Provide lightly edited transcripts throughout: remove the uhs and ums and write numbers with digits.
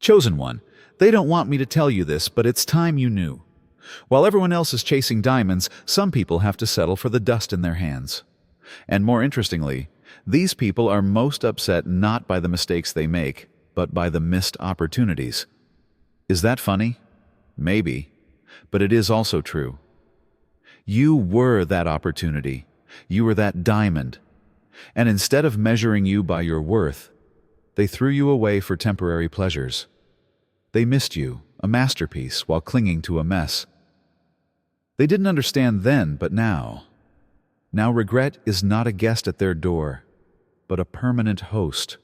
Chosen one, they don't want me to tell you this, but it's time you knew. While everyone else is chasing diamonds, some people have to settle for the dust in their hands. And more interestingly, these people are most upset not by the mistakes they make, but by the missed opportunities. Is that funny? Maybe. But it is also true. You were that opportunity. You were that diamond. And instead of measuring you by your worth, they threw you away for temporary pleasures. They missed you, a masterpiece, while clinging to a mess. They didn't understand then, but now. Now regret is not a guest at their door, but a permanent host.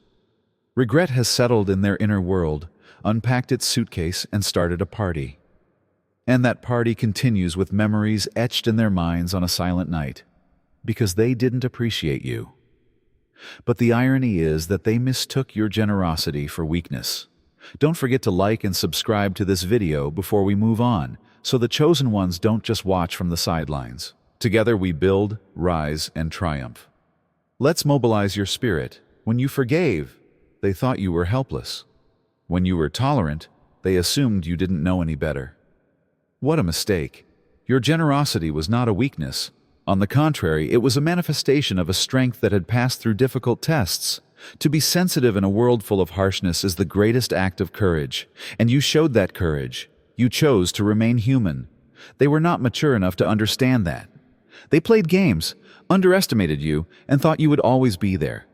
Regret has settled in their inner world, unpacked its suitcase, and started a party. And that party continues with memories etched in their minds on a silent night, because they didn't appreciate you. But the irony is that they mistook your generosity for weakness. Don't forget to like and subscribe to this video before we move on, so the chosen ones don't just watch from the sidelines. Together we build, rise, and triumph. Let's mobilize your spirit. When you forgave, they thought you were helpless. When you were tolerant, they assumed you didn't know any better. What a mistake. Your generosity was not a weakness. On the contrary, it was a manifestation of a strength that had passed through difficult tests. To be sensitive in a world full of harshness is the greatest act of courage, and you showed that courage. You chose to remain human. They were not mature enough to understand that. They played games, underestimated you, and thought you would always be there.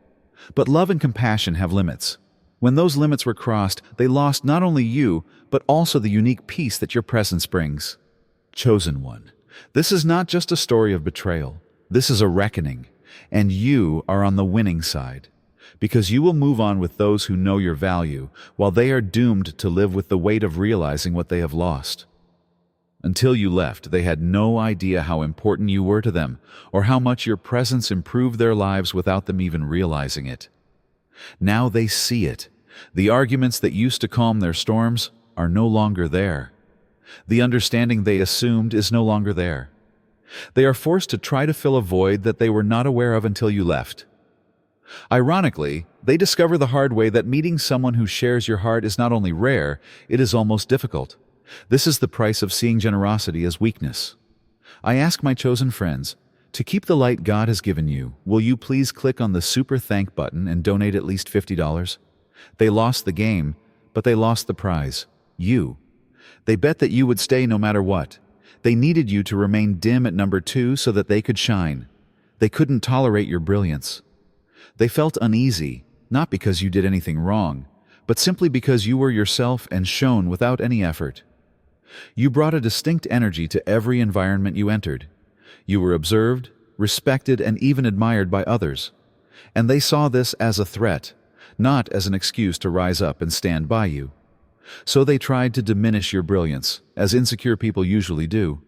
But love and compassion have limits. When those limits were crossed, they lost not only you, but also the unique peace that your presence brings. Chosen one, this is not just a story of betrayal. This is a reckoning, and you are on the winning side. Because you will move on with those who know your value, while they are doomed to live with the weight of realizing what they have lost. Until you left, they had no idea how important you were to them, or how much your presence improved their lives without them even realizing it. Now they see it. The arguments that used to calm their storms are no longer there. The understanding they assumed is no longer there. They are forced to try to fill a void that they were not aware of until you left. Ironically, they discover the hard way that meeting someone who shares your heart is not only rare, it is almost difficult. This is the price of seeing generosity as weakness. I ask my chosen friends, to keep the light God has given you, will you please click on the Super Thank button and donate at least $50? They lost the game, but they lost the prize, you. They bet that you would stay no matter what. They needed you to remain dim at number 2 so that they could shine. They couldn't tolerate your brilliance. They felt uneasy, not because you did anything wrong, but simply because you were yourself and shone without any effort. You brought a distinct energy to every environment you entered. You were observed, respected, and even admired by others. And they saw this as a threat, not as an excuse to rise up and stand by you. So they tried to diminish your brilliance, as insecure people usually do.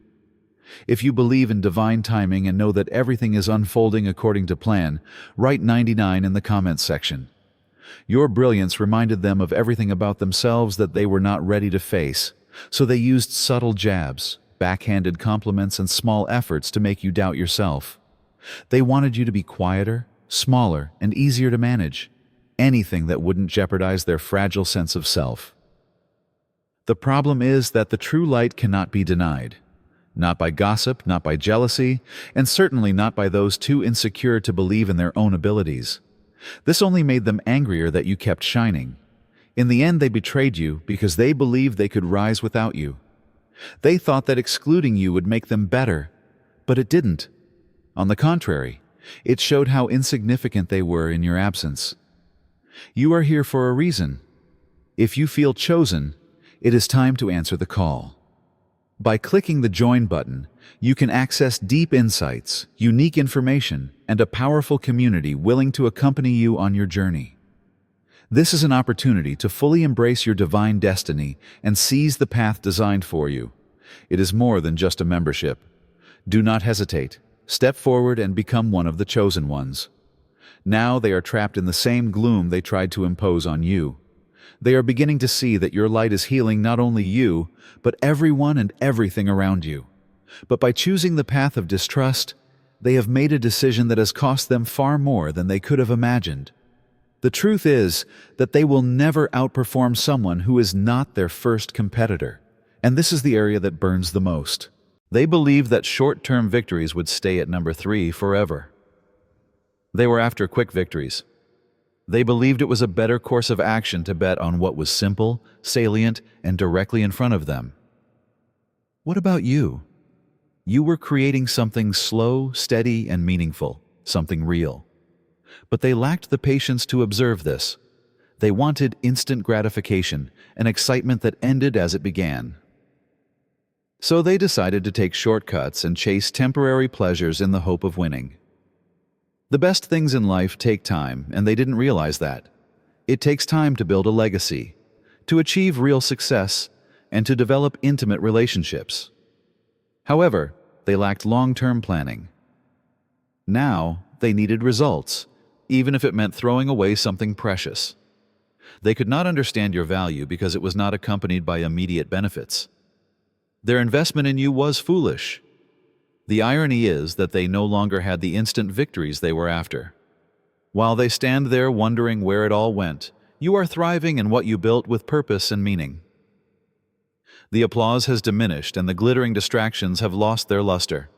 If you believe in divine timing and know that everything is unfolding according to plan, write 99 in the comments section. Your brilliance reminded them of everything about themselves that they were not ready to face, so they used subtle jabs, backhanded compliments, and small efforts to make you doubt yourself. They wanted you to be quieter, smaller, and easier to manage, anything that wouldn't jeopardize their fragile sense of self. The problem is that the true light cannot be denied. Not by gossip, not by jealousy, and certainly not by those too insecure to believe in their own abilities. This only made them angrier that you kept shining. In the end, they betrayed you because they believed they could rise without you. They thought that excluding you would make them better, but it didn't. On the contrary, it showed how insignificant they were in your absence. You are here for a reason. If you feel chosen, it is time to answer the call. By clicking the Join button, you can access deep insights, unique information, and a powerful community willing to accompany you on your journey. This is an opportunity to fully embrace your divine destiny and seize the path designed for you. It is more than just a membership. Do not hesitate. Step forward and become one of the chosen ones. Now they are trapped in the same gloom they tried to impose on you. They are beginning to see that your light is healing not only you, but everyone and everything around you. But by choosing the path of distrust, they have made a decision that has cost them far more than they could have imagined. The truth is that they will never outperform someone who is not their first competitor. And this is the area that burns the most. They believed that short-term victories would stay at number 3 forever. They were after quick victories. They believed it was a better course of action to bet on what was simple, salient, and directly in front of them. What about you? You were creating something slow, steady, and meaningful, something real. But they lacked the patience to observe this. They wanted instant gratification, an excitement that ended as it began. So they decided to take shortcuts and chase temporary pleasures in the hope of winning. The best things in life take time, and they didn't realize that. It takes time to build a legacy, to achieve real success, and to develop intimate relationships. However, they lacked long-term planning. Now, they needed results, even if it meant throwing away something precious. They could not understand your value because it was not accompanied by immediate benefits. Their investment in you was foolish. The irony is that they no longer had the instant victories they were after. While they stand there wondering where it all went, you are thriving in what you built with purpose and meaning. The applause has diminished and the glittering distractions have lost their luster.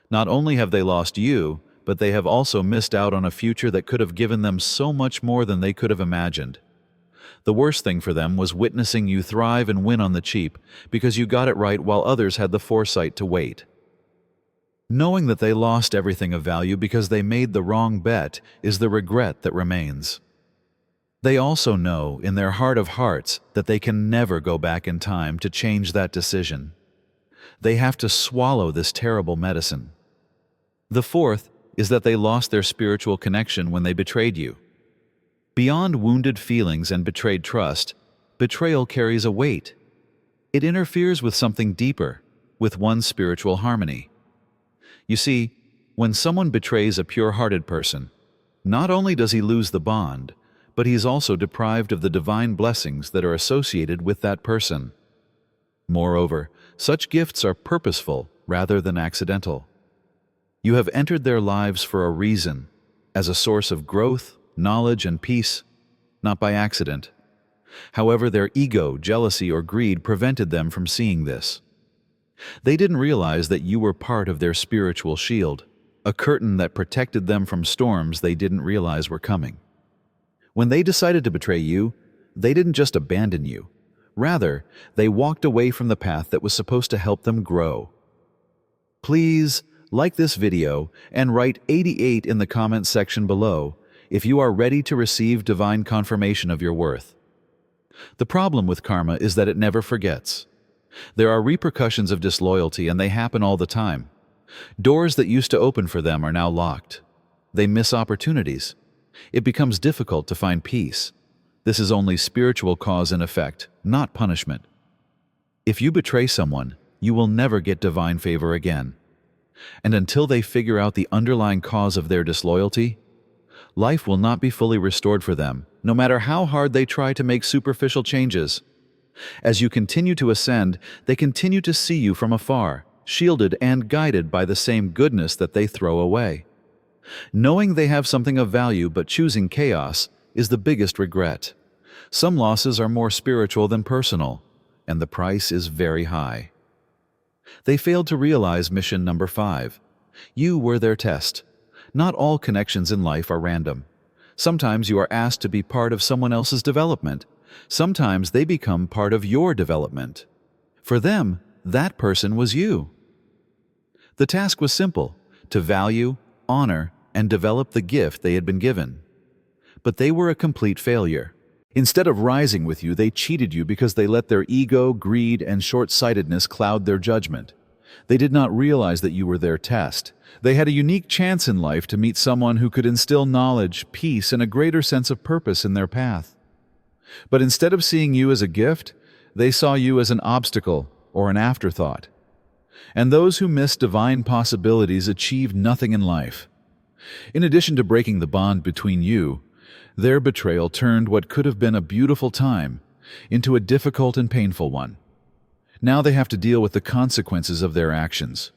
Not only have they lost you, but they have also missed out on a future that could have given them so much more than they could have imagined. The worst thing for them was witnessing you thrive and win on the cheap because you got it right while others had the foresight to wait. Knowing that they lost everything of value because they made the wrong bet is the regret that remains. They also know in their heart of hearts that they can never go back in time to change that decision. They have to swallow this terrible medicine. The fourth is that they lost their spiritual connection when they betrayed you. Beyond wounded feelings and betrayed trust, betrayal carries a weight. It interferes with something deeper, with one's spiritual harmony. You see, when someone betrays a pure-hearted person, not only does he lose the bond, but he's also deprived of the divine blessings that are associated with that person. Moreover, such gifts are purposeful rather than accidental. You have entered their lives for a reason, as a source of growth, knowledge, and peace, not by accident. However, their ego, jealousy, or greed prevented them from seeing this. They didn't realize that you were part of their spiritual shield, a curtain that protected them from storms they didn't realize were coming. When they decided to betray you, they didn't just abandon you. Rather, they walked away from the path that was supposed to help them grow. Please like this video and write 88 in the comments section below if you are ready to receive divine confirmation of your worth. The problem with karma is that it never forgets. There are repercussions of disloyalty and they happen all the time. Doors that used to open for them are now locked. They miss opportunities. It becomes difficult to find peace. This is only spiritual cause and effect, not punishment. If you betray someone, you will never get divine favor again. And until they figure out the underlying cause of their disloyalty, life will not be fully restored for them, no matter how hard they try to make superficial changes. As you continue to ascend, they continue to see you from afar, shielded and guided by the same goodness that they throw away. Knowing they have something of value but choosing chaos is the biggest regret. Some losses are more spiritual than personal, and the price is very high. They failed to realize mission number 5. You were their test. Not all connections in life are random. Sometimes you are asked to be part of someone else's development. Sometimes they become part of your development. For them, that person was you. The task was simple: to value, honor, and develop the gift they had been given. But they were a complete failure. Instead of rising with you, they cheated you because they let their ego, greed, and short-sightedness cloud their judgment. They did not realize that you were their test. They had a unique chance in life to meet someone who could instill knowledge, peace, and a greater sense of purpose in their path. But instead of seeing you as a gift, they saw you as an obstacle or an afterthought. And those who miss divine possibilities achieve nothing in life. In addition to breaking the bond between you, their betrayal turned what could have been a beautiful time into a difficult and painful one. Now they have to deal with the consequences of their actions.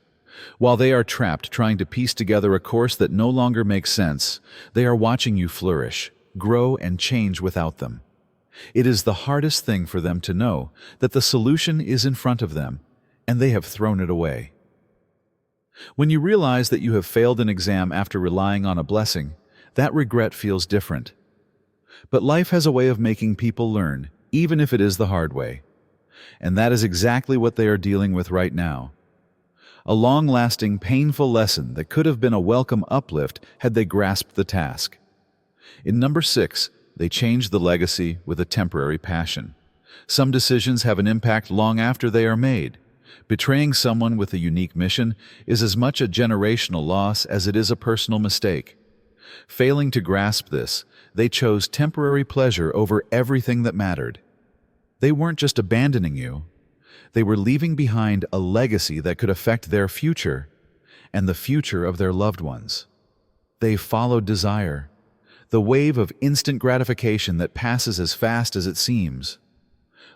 While they are trapped trying to piece together a course that no longer makes sense, they are watching you flourish, grow, and change without them. It is the hardest thing for them to know that the solution is in front of them, and they have thrown it away. When you realize that you have failed an exam after relying on a blessing, that regret feels different. But life has a way of making people learn, even if it is the hard way. And that is exactly what they are dealing with right now. A long-lasting, painful lesson that could have been a welcome uplift had they grasped the task. In number 6, they changed the legacy with a temporary passion. Some decisions have an impact long after they are made. Betraying someone with a unique mission is as much a generational loss as it is a personal mistake. Failing to grasp this, they chose temporary pleasure over everything that mattered. They weren't just abandoning you. They were leaving behind a legacy that could affect their future and the future of their loved ones. They followed desire, the wave of instant gratification that passes as fast as it seems.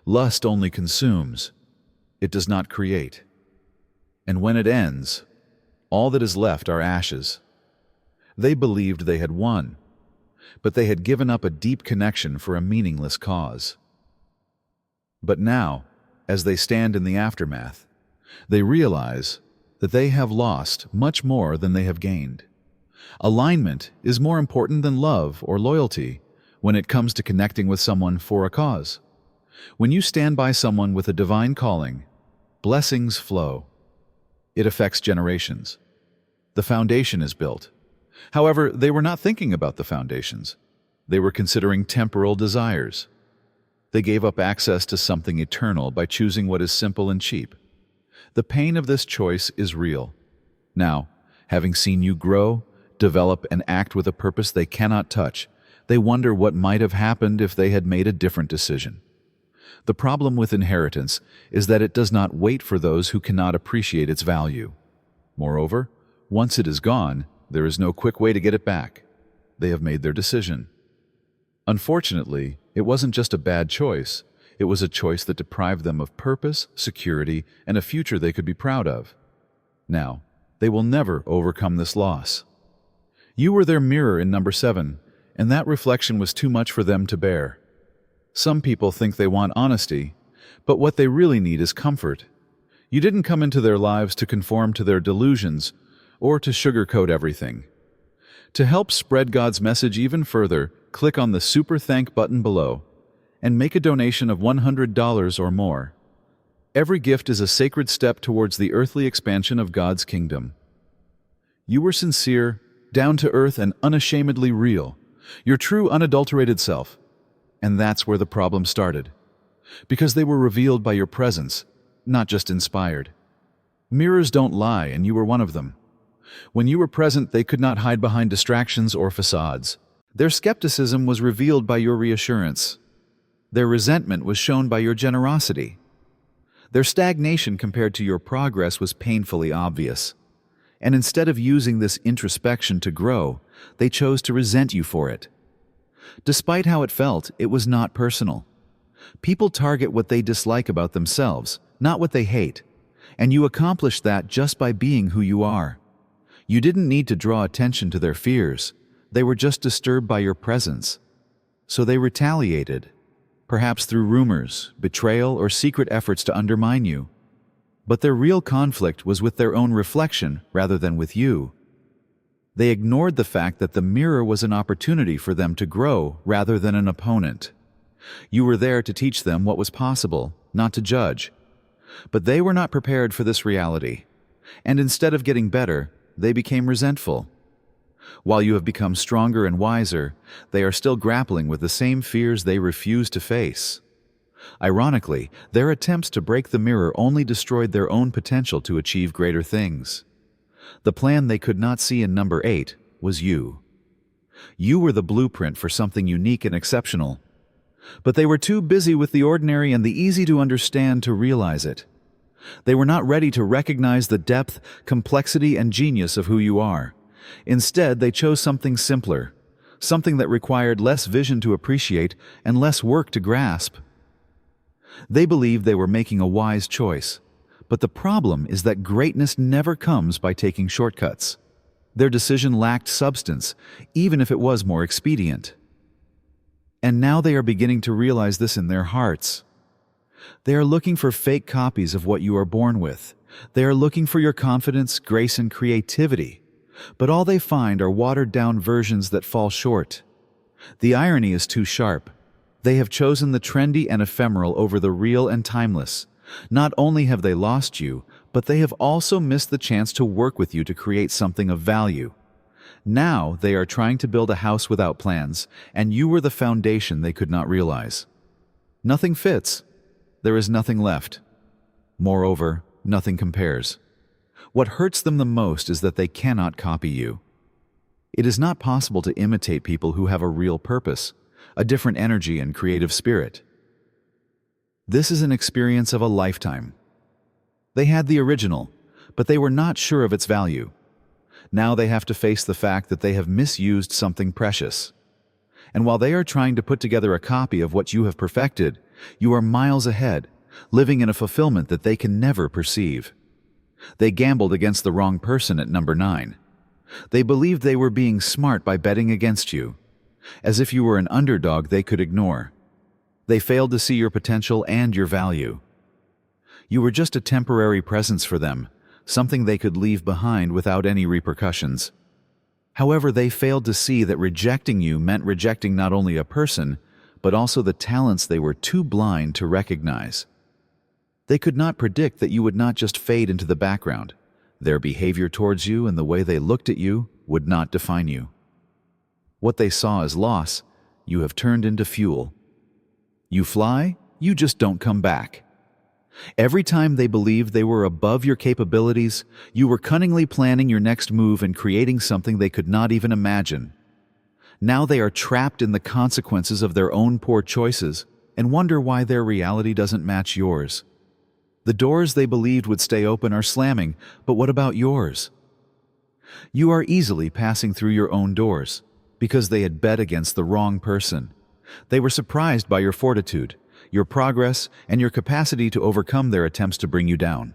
Lust only consumes. It does not create. And when it ends, all that is left are ashes. They believed they had won, but they had given up a deep connection for a meaningless cause. But now, as they stand in the aftermath, they realize that they have lost much more than they have gained. Alignment is more important than love or loyalty when it comes to connecting with someone for a cause. When you stand by someone with a divine calling, blessings flow. It affects generations. The foundation is built. However, they were not thinking about the foundations. They were considering temporal desires. They gave up access to something eternal by choosing what is simple and cheap. The pain of this choice is real. Now, having seen you grow, develop, and act with a purpose they cannot touch, they wonder what might have happened if they had made a different decision. The problem with inheritance is that it does not wait for those who cannot appreciate its value. Moreover, once it is gone, there is no quick way to get it back. They have made their decision. Unfortunately, it wasn't just a bad choice. It was a choice that deprived them of purpose, security, and a future they could be proud of. Now, they will never overcome this loss. You were their mirror in number 7, and that reflection was too much for them to bear. Some people think they want honesty, but what they really need is comfort. You didn't come into their lives to conform to their delusions or to sugarcoat everything. To help spread God's message even further, click on the Super Thank button below and make a donation of $100 or more. Every gift is a sacred step towards the earthly expansion of God's kingdom. You were sincere, down to earth, and unashamedly real, your true unadulterated self. And that's where the problem started. Because they were revealed by your presence, not just inspired. Mirrors don't lie, and you were one of them. When you were present, they could not hide behind distractions or facades. Their skepticism was revealed by your reassurance. Their resentment was shown by your generosity. Their stagnation compared to your progress was painfully obvious. And instead of using this introspection to grow, they chose to resent you for it. Despite how it felt, it was not personal. People target what they dislike about themselves, not what they hate. And you accomplish that just by being who you are. You didn't need to draw attention to their fears. They were just disturbed by your presence. So they retaliated, perhaps through rumors, betrayal, or secret efforts to undermine you. But their real conflict was with their own reflection rather than with you. They ignored the fact that the mirror was an opportunity for them to grow rather than an opponent. You were there to teach them what was possible, not to judge. But they were not prepared for this reality. And instead of getting better, they became resentful. While you have become stronger and wiser, they are still grappling with the same fears they refuse to face. Ironically, their attempts to break the mirror only destroyed their own potential to achieve greater things. The plan they could not see in number 8 was you. You were the blueprint for something unique and exceptional. But they were too busy with the ordinary and the easy to understand to realize it. They were not ready to recognize the depth, complexity, and genius of who you are. Instead, they chose something simpler, something that required less vision to appreciate and less work to grasp. They believed they were making a wise choice, but the problem is that greatness never comes by taking shortcuts. Their decision lacked substance, even if it was more expedient. And now they are beginning to realize this in their hearts. They are looking for fake copies of what you are born with. They are looking for your confidence, grace, and creativity. But all they find are watered-down versions that fall short. The irony is too sharp. They have chosen the trendy and ephemeral over the real and timeless. Not only have they lost you, but they have also missed the chance to work with you to create something of value. Now they are trying to build a house without plans, and you were the foundation they could not realize. Nothing fits. There is nothing left. Moreover, nothing compares. What hurts them the most is that they cannot copy you. It is not possible to imitate people who have a real purpose, a different energy and creative spirit. This is an experience of a lifetime. They had the original, but they were not sure of its value. Now they have to face the fact that they have misused something precious. And while they are trying to put together a copy of what you have perfected, you are miles ahead, living in a fulfillment that they can never perceive. They gambled against the wrong person at number 9. They believed they were being smart by betting against you, as if you were an underdog they could ignore. They failed to see your potential and your value. You were just a temporary presence for them, something they could leave behind without any repercussions. However, they failed to see that rejecting you meant rejecting not only a person, but also the talents they were too blind to recognize. They could not predict that you would not just fade into the background. Their behavior towards you and the way they looked at you would not define you. What they saw as loss, you have turned into fuel. You fly, you just don't come back. Every time they believed they were above your capabilities, you were cunningly planning your next move and creating something they could not even imagine. Now they are trapped in the consequences of their own poor choices and wonder why their reality doesn't match yours. The doors they believed would stay open are slamming, but what about yours? You are easily passing through your own doors because they had bet against the wrong person. They were surprised by your fortitude, your progress, and your capacity to overcome their attempts to bring you down.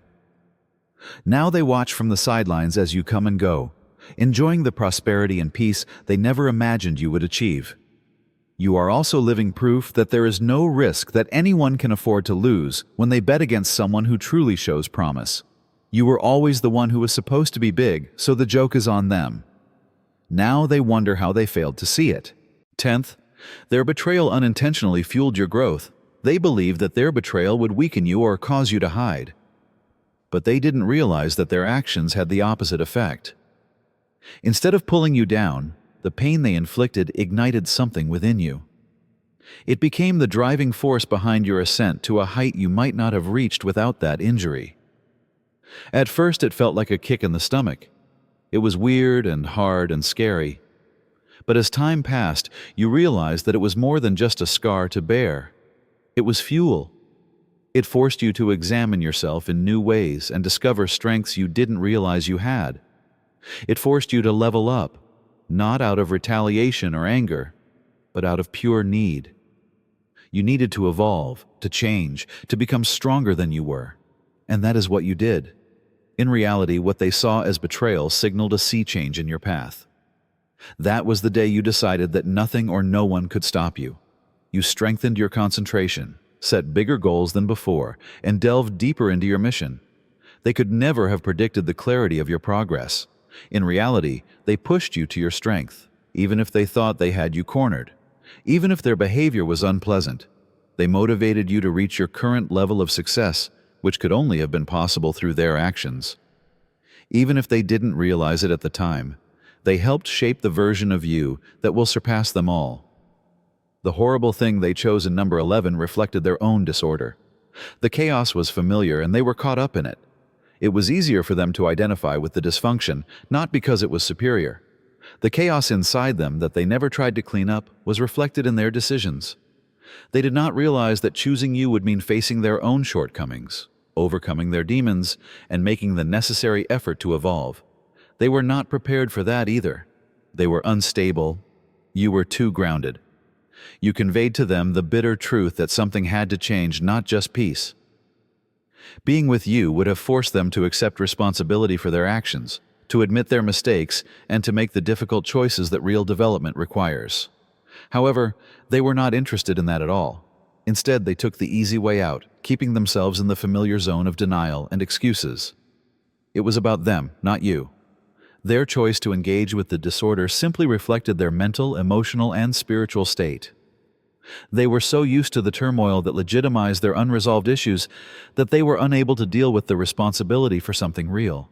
Now they watch from the sidelines as you come and go, enjoying the prosperity and peace they never imagined you would achieve. You are also living proof that there is no risk that anyone can afford to lose when they bet against someone who truly shows promise. You were always the one who was supposed to be big, so the joke is on them. Now they wonder how they failed to see it. 10th, their betrayal unintentionally fueled your growth. They believed that their betrayal would weaken you or cause you to hide. But they didn't realize that their actions had the opposite effect. Instead of pulling you down, the pain they inflicted ignited something within you. It became the driving force behind your ascent to a height you might not have reached without that injury. At first it felt like a kick in the stomach. It was weird and hard and scary. But as time passed, you realized that it was more than just a scar to bear. It was fuel. It forced you to examine yourself in new ways and discover strengths you didn't realize you had. It forced you to level up, not out of retaliation or anger, but out of pure need. You needed to evolve, to change, to become stronger than you were. And that is what you did. In reality, what they saw as betrayal signaled a sea change in your path. That was the day you decided that nothing or no one could stop you. You strengthened your concentration, set bigger goals than before, and delved deeper into your mission. They could never have predicted the clarity of your progress. In reality, they pushed you to your strength, even if they thought they had you cornered. Even if their behavior was unpleasant, they motivated you to reach your current level of success, which could only have been possible through their actions. Even if they didn't realize it at the time, they helped shape the version of you that will surpass them all. The horrible thing they chose in number 11 reflected their own disorder. The chaos was familiar and they were caught up in it. It was easier for them to identify with the dysfunction, not because it was superior. The chaos inside them that they never tried to clean up was reflected in their decisions. They did not realize that choosing you would mean facing their own shortcomings, overcoming their demons, and making the necessary effort to evolve. They were not prepared for that either. They were unstable. You were too grounded. You conveyed to them the bitter truth that something had to change, not just peace. Being with you would have forced them to accept responsibility for their actions, to admit their mistakes, and to make the difficult choices that real development requires. However, they were not interested in that at all. Instead, they took the easy way out, keeping themselves in the familiar zone of denial and excuses. It was about them, not you. Their choice to engage with the disorder simply reflected their mental, emotional, and spiritual state. They were so used to the turmoil that legitimized their unresolved issues that they were unable to deal with the responsibility for something real.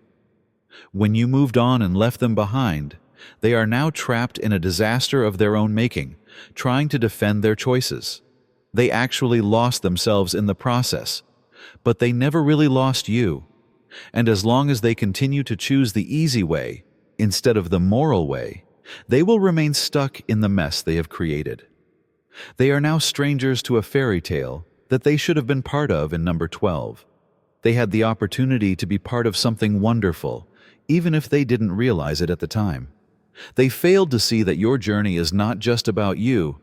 When you moved on and left them behind, they are now trapped in a disaster of their own making, trying to defend their choices. They actually lost themselves in the process, but they never really lost you. And as long as they continue to choose the easy way instead of the moral way, they will remain stuck in the mess they have created. They are now strangers to a fairy tale that they should have been part of in number 12. They had the opportunity to be part of something wonderful, even if they didn't realize it at the time. They failed to see that your journey is not just about you,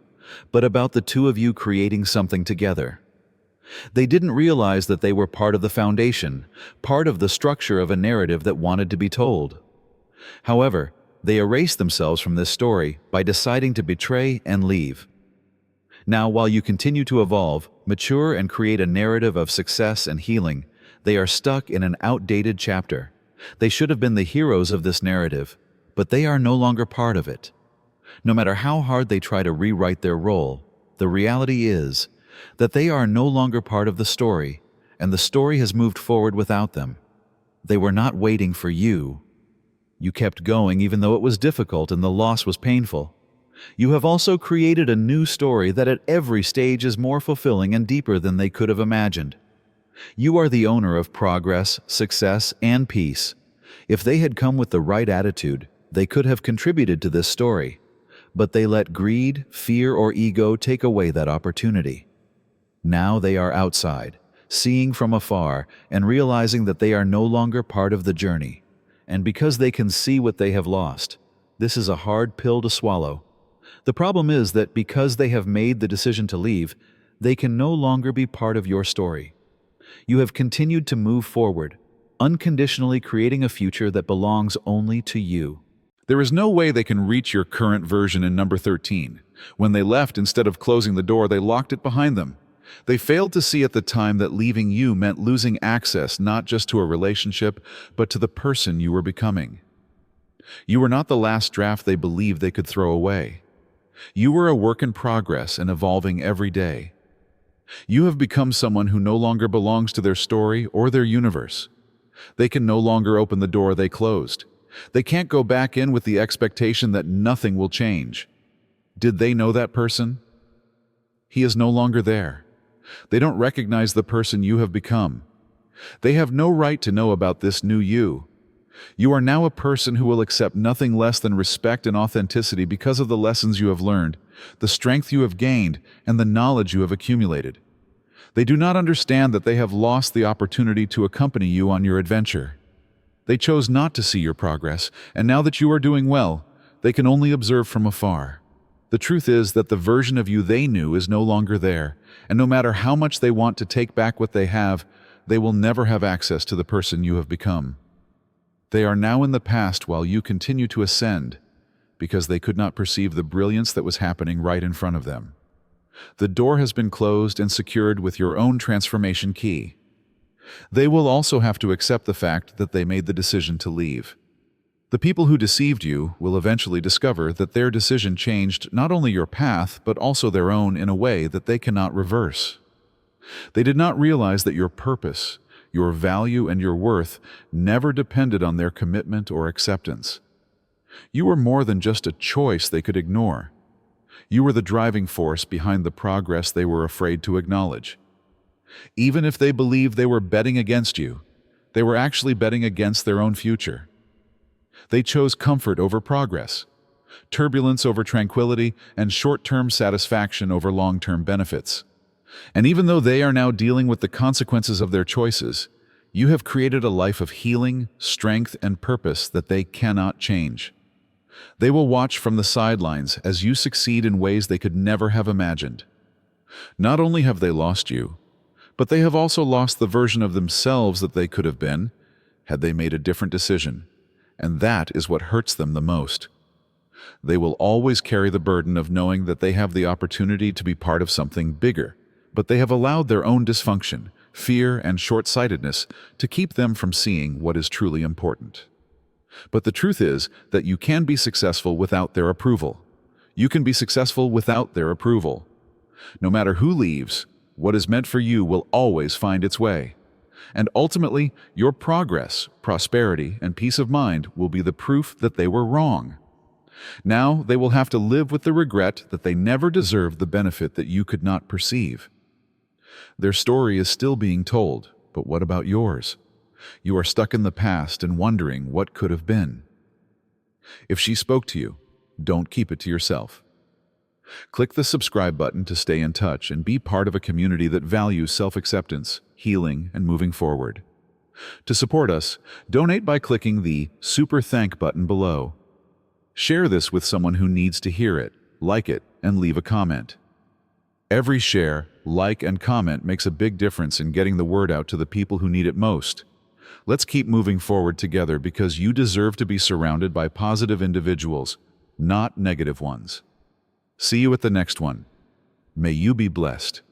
but about the two of you creating something together. They didn't realize that they were part of the foundation, part of the structure of a narrative that wanted to be told. However, they erased themselves from this story by deciding to betray and leave. Now, while you continue to evolve, mature, and create a narrative of success and healing, they are stuck in an outdated chapter. They should have been the heroes of this narrative, but they are no longer part of it. No matter how hard they try to rewrite their role, the reality is that they are no longer part of the story, and the story has moved forward without them. They were not waiting for you. You kept going even though it was difficult and the loss was painful. You have also created a new story that at every stage is more fulfilling and deeper than they could have imagined. You are the owner of progress, success, and peace. If they had come with the right attitude, they could have contributed to this story. But they let greed, fear, or ego take away that opportunity. Now they are outside, seeing from afar and realizing that they are no longer part of the journey. And because they can see what they have lost, this is a hard pill to swallow. The problem is that because they have made the decision to leave, they can no longer be part of your story. You have continued to move forward, unconditionally creating a future that belongs only to you. There is no way they can reach your current version in number 13. When they left, instead of closing the door, they locked it behind them. They failed to see at the time that leaving you meant losing access not just to a relationship, but to the person you were becoming. You were not the last draft they believed they could throw away. You were a work in progress and evolving every day. You have become someone who no longer belongs to their story or their universe. They can no longer open the door they closed. They can't go back in with the expectation that nothing will change. Did they know that person? He is no longer there. They don't recognize the person you have become. They have no right to know about this new you. You are now a person who will accept nothing less than respect and authenticity because of the lessons you have learned, the strength you have gained, and the knowledge you have accumulated. They do not understand that they have lost the opportunity to accompany you on your adventure. They chose not to see your progress, and now that you are doing well, they can only observe from afar. The truth is that the version of you they knew is no longer there, and no matter how much they want to take back what they will never have access to the person you have become. They are now in the past while you continue to ascend, because they could not perceive the brilliance that was happening right in front of them. The door has been closed and secured with your own transformation key. They will also have to accept the fact that they made the decision to leave. The people who deceived you will eventually discover that their decision changed not only your path, but also their own in a way that they cannot reverse. They did not realize that your purpose, your value, and your worth never depended on their commitment or acceptance. You were more than just a choice they could ignore. You were the driving force behind the progress they were afraid to acknowledge. Even if they believed they were betting against you, they were actually betting against their own future. They chose comfort over progress, turbulence over tranquility, and short-term satisfaction over long-term benefits. And even though they are now dealing with the consequences of their choices, you have created a life of healing, strength, and purpose that they cannot change. They will watch from the sidelines as you succeed in ways they could never have imagined. Not only have they lost you, but they have also lost the version of themselves that they could have been had they made a different decision, and that is what hurts them the most. They will always carry the burden of knowing that they have the opportunity to be part of something bigger, but they have allowed their own dysfunction, fear, and short-sightedness to keep them from seeing what is truly important. But the truth is that you can be successful without their approval. You can be successful without their approval. No matter who leaves, what is meant for you will always find its way. And ultimately, your progress, prosperity, and peace of mind will be the proof that they were wrong. Now they will have to live with the regret that they never deserved the benefit that you could not perceive. Their story is still being told, but what about yours? You are stuck in the past and wondering what could have been. If she spoke to you, don't keep it to yourself. Click the subscribe button to stay in touch and be part of a community that values self-acceptance, healing, and moving forward. To support us, donate by clicking the Super Thank button below. Share this with someone who needs to hear it, like it, and leave a comment. Every share, like, and comment makes a big difference in getting the word out to the people who need it most. Let's keep moving forward together because you deserve to be surrounded by positive individuals, not negative ones. See you at the next one. May you be blessed.